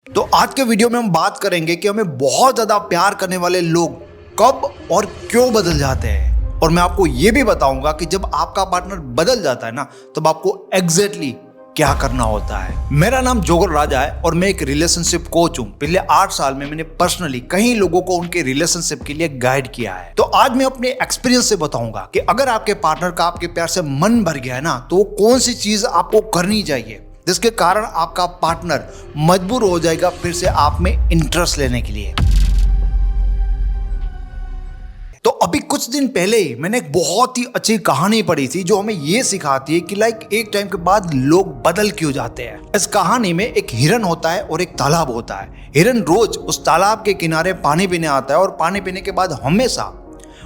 तो आज के वीडियो में हम बात करेंगे कि हमें बहुत ज्यादा प्यार करने वाले लोग कब और क्यों बदल जाते हैं। और मैं आपको ये भी बताऊंगा कि जब आपका पार्टनर बदल जाता है ना, तब आपको एग्जैक्टली क्या करना होता है। मेरा नाम जोगर राजा है और मैं एक रिलेशनशिप कोच हूँ। पिछले 8 साल में मैंने पर्सनली कई लोगों को उनके रिलेशनशिप के लिए गाइड किया है। तो आज मैं अपने एक्सपीरियंस से बताऊंगा कि अगर आपके पार्टनर का आपके प्यार से मन भर गया है ना, तो वो कौन सी चीज आपको करनी चाहिए जिसके कारण आपका पार्टनर मजबूर हो जाएगा फिर से आप में इंटरेस्ट लेने के लिए। तो अभी कुछ दिन पहले ही मैंने एक बहुत ही अच्छी कहानी पढ़ी थी जो हमें ये सिखाती है कि एक टाइम के बाद लोग बदल क्यों जाते हैं। इस कहानी में एक हिरन होता है और एक तालाब होता है। हिरन रोज उस तालाब के किनारे पानी पीने आता है और पानी पीने के बाद हमेशा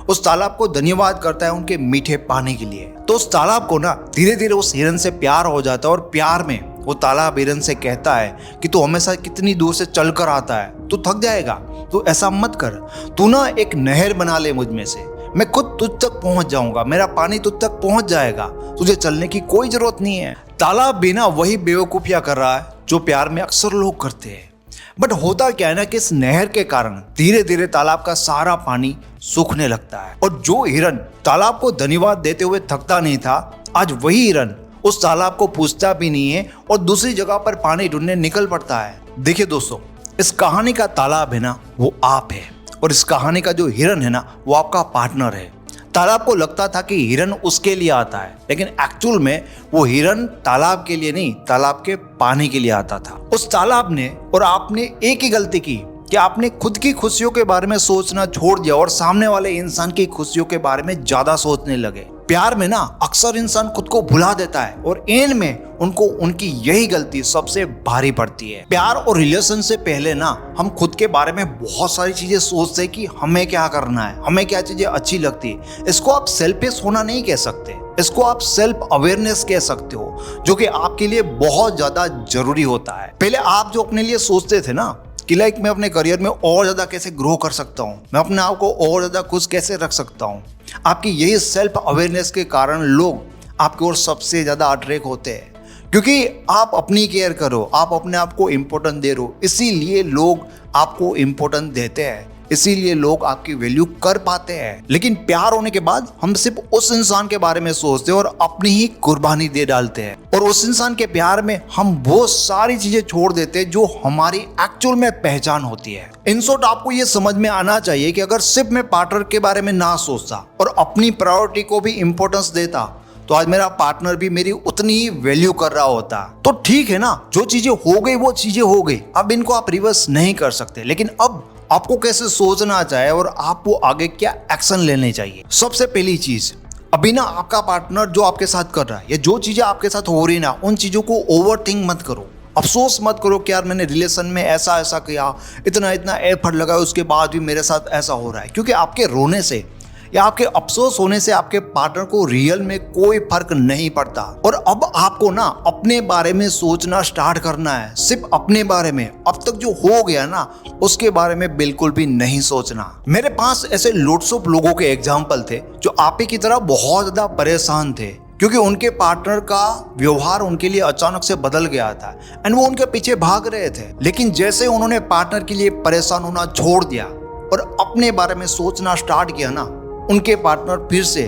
उस तालाब को धन्यवाद करता है उनके मीठे पानी के लिए। तो उस तालाब को ना धीरे धीरे उस हिरन से प्यार हो जाता है और प्यार में वो तालाब हिरन से कहता है कि तू हमेशा कितनी दूर से चल कर आता है, तू थक जाएगा, तू ऐसा मत कर, तू ना एक नहर बना ले मुझ में से, मैं खुद तुझ तक पहुंच जाऊंगा, मेरा पानी तुझ तक पहुंच जाएगा, तुझे चलने की कोई जरूरत नहीं है। तालाब भी ना वही बेवकूफियां कर रहा है जो प्यार में अक्सर लोग करते हैं। बट होता क्या है ना कि इस नहर के कारण धीरे धीरे तालाब का सारा पानी सूखने लगता है और जो हिरन तालाब को धन्यवाद देते हुए थकता नहीं था, आज वही हिरन उस तालाब को पूछता भी नहीं है और दूसरी जगह पर पानी ढूंढने निकल पड़ता है। देखिए दोस्तों, इस कहानी का तालाब है ना वो आप है और इस कहानी का जो हिरन है ना वो आपका पार्टनर है। तालाब को लगता था कि हिरन उसके लिए आता है, लेकिन एक्चुअल में वो हिरन तालाब के लिए नहीं, तालाब के पानी के लिए आता था। उस तालाब ने और आपने एक ही गलती की कि आपने खुद की खुशियों के बारे में सोचना छोड़ दिया और सामने वाले इंसान की खुशियों के बारे में ज्यादा सोचने लगे। प्यार में ना अक्सर इंसान खुद को भुला देता है और एंड में उनको उनकी यही गलती सबसे भारी पड़ती है। प्यार और रिलेशन से पहले ना हम खुद के बारे में बहुत सारी चीजें सोचते हैं कि हमें क्या करना है, हमें क्या चीजें अच्छी लगती है। इसको आप सेल्फिश होना नहीं कह सकते, इसको आप सेल्फ अवेयरनेस कह सकते हो, जो कि आपके लिए बहुत ज्यादा जरूरी होता है। पहले आप जो अपने लिए सोचते थे ना कि मैं अपने करियर में और ज्यादा कैसे ग्रो कर सकता हूँ, मैं अपने आप को और ज्यादा खुश कैसे रख सकता हूँ, आपकी यही सेल्फ अवेयरनेस के कारण लोग आपकी ओर सबसे ज्यादा अट्रैक्ट होते हैं, क्योंकि आप अपनी केयर करो, आप अपने आप को इम्पोर्टेंट दे रहे हो, इसीलिए लोग आपको इम्पोर्टेंट देते हैं, इसीलिए लोग आपकी वैल्यू कर पाते हैं। लेकिन प्यार होने के बाद हम सिर्फ उस इंसान के बारे में सोचते हैं और अपनी ही कुर्बानी दे डालते हैं और उस इंसान के प्यार में हम बहुत सारी चीजें छोड़ देते हैं जो हमारी एक्चुअल में पहचान होती है। इन शॉर्ट आपको ये समझ में आना चाहिए कि अगर सिर्फ मैं पार्टनर के बारे में ना सोचता और अपनी प्रायोरिटी को भी इंपॉर्टेंस देता, तो आज मेरा पार्टनर भी मेरी उतनी ही वैल्यू कर रहा होता। तो ठीक है ना, जो चीजें हो गई वो चीजें हो गई, अब इनको आप रिवर्स नहीं कर सकते, लेकिन अब आपको कैसे सोचना चाहिए और आपको आगे क्या एक्शन लेने चाहिए। सबसे पहली चीज, अभी ना आपका पार्टनर जो आपके साथ कर रहा है या जो चीजें आपके साथ हो रही ना, उन चीजों को ओवरथिंक मत करो, अफसोस मत करो कि यार मैंने रिलेशन में ऐसा ऐसा किया, इतना इतना एफर्ट लगाया, उसके बाद भी मेरे साथ ऐसा हो रहा है। क्योंकि आपके रोने से या आपके अफसोस होने से आपके पार्टनर को रियल में कोई फर्क नहीं पड़ता। और अब आपको ना अपने बारे में सोचना स्टार्ट करना है, सिर्फ अपने बारे में। अब तक जो हो गया ना उसके बारे में बिल्कुल भी नहीं सोचना। मेरे पास ऐसे लोट्स ऑफ लोगों के एग्जाम्पल थे जो आप ही की तरह बहुत ज्यादा परेशान थे क्योंकि उनके पार्टनर का व्यवहार उनके लिए अचानक से बदल गया था एंड वो उनके पीछे भाग रहे थे। लेकिन जैसे उन्होंने पार्टनर के लिए परेशान होना छोड़ दिया और अपने बारे में सोचना स्टार्ट किया ना, उनके पार्टनर फिर से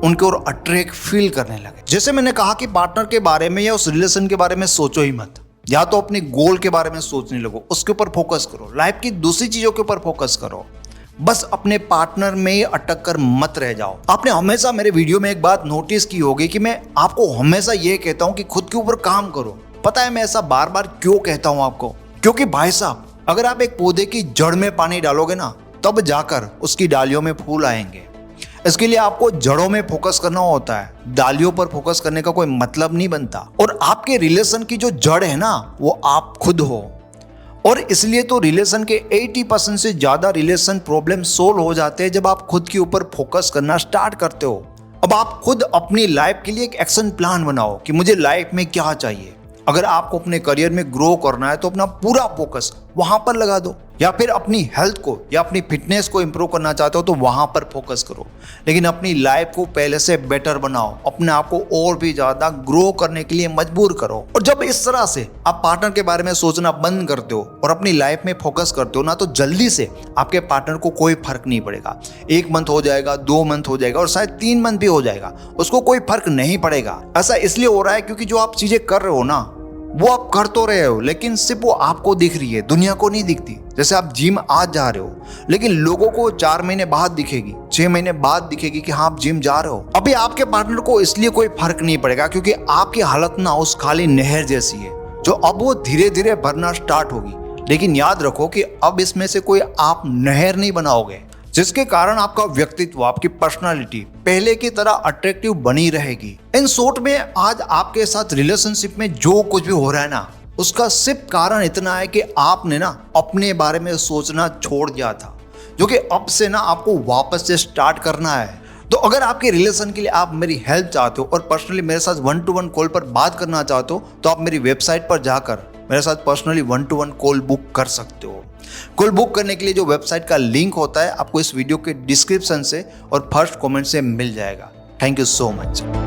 उनके ओर अट्रैक्ट फील करने लगे। जैसे मैंने कहा कि पार्टनर के बारे में या उस रिलेशन के बारे में सोचो ही मत, या तो अपने गोल के बारे में सोचने लगो, उसके ऊपर फोकस करो, लाइफ की दूसरी चीजों के ऊपर फोकस करो, बस अपने पार्टनर में ही अटक कर मत रह जाओ। आपने हमेशा मेरे वीडियो में एक बात नोटिस की होगी कि मैं आपको हमेशा ये कहता हूं कि खुद के ऊपर काम करो। पता है मैं ऐसा बार बार क्यों कहता हूं आपको? क्योंकि भाई साहब, अगर आप एक पौधे की जड़ में पानी डालोगे ना, तब जाकर उसकी डालियों में फूल आएंगे। इसके लिए आपको जड़ों में फोकस करना होता है, डालियों पर फोकस करने का कोई मतलब नहीं बनता। और आपके रिलेशन की जो जड़ है ना वो आप खुद हो, और इसलिए तो रिलेशन के 80% से ज्यादा रिलेशन प्रॉब्लम सोल्व हो जाते हैं जब आप खुद के ऊपर फोकस करना स्टार्ट करते हो। अब आप खुद अपनी लाइफ के लिए एक एक्शन प्लान बनाओ कि मुझे लाइफ में क्या चाहिए। अगर आपको अपने करियर में ग्रो करना है तो अपना पूरा फोकस वहां पर लगा दो। या फिर अपनी हेल्थ को या अपनी फिटनेस को इंप्रूव करना चाहते हो तो वहां पर फोकस करो। लेकिन अपनी लाइफ को पहले से बेटर बनाओ, अपने आप को और भी ज्यादा ग्रो करने के लिए मजबूर करो। और जब इस तरह से आप पार्टनर के बारे में सोचना बंद करते हो और अपनी लाइफ में फोकस करते हो ना, तो जल्दी से आपके पार्टनर को कोई फर्क नहीं पड़ेगा। 1 मंथ हो जाएगा, 2 मंथ हो जाएगा और शायद 3 मंथ भी हो जाएगा, उसको कोई फर्क नहीं पड़ेगा। ऐसा इसलिए हो रहा है क्योंकि जो आप चीजें कर रहे हो ना, वो आप कर तो रहे हो, लेकिन सिर्फ वो आपको दिख रही है, दुनिया को नहीं दिखती। जैसे आप जिम आज जा रहे हो, लेकिन लोगों को 4 महीने बाद दिखेगी, 6 महीने बाद दिखेगी कि हाँ आप जिम जा रहे हो। अभी आपके पार्टनर को इसलिए कोई फर्क नहीं पड़ेगा क्योंकि आपकी हालत ना उस खाली नहर जैसी है, जो अब वो धीरे धीरे भरना स्टार्ट होगी। लेकिन याद रखो कि अब इसमें से कोई आप नहर नहीं बनाओगे, जिसके कारण आपका व्यक्तित्व, आपकी पर्सनालिटी पहले की तरह अट्रैक्टिव बनी रहेगी। इन शॉर्ट में आज आपके साथ रिलेशनशिप में जो कुछ भी हो रहा है ना, उसका सिर्फ कारण इतना है कि आपने ना अपने बारे में सोचना छोड़ दिया था, जो कि अब से ना आपको वापस से स्टार्ट करना है। तो अगर आपके रिलेशन के लिए आप मेरी हेल्प चाहते हो और पर्सनली मेरे साथ 1-to-1 कॉल पर बात करना चाहते हो, तो आप मेरी वेबसाइट पर जाकर मेरे साथ पर्सनली 1-to-1 कॉल बुक कर सकते हो। कॉल बुक करने के लिए जो वेबसाइट का लिंक होता है आपको इस वीडियो के डिस्क्रिप्शन से और फर्स्ट कमेंट से मिल जाएगा। Thank you so much.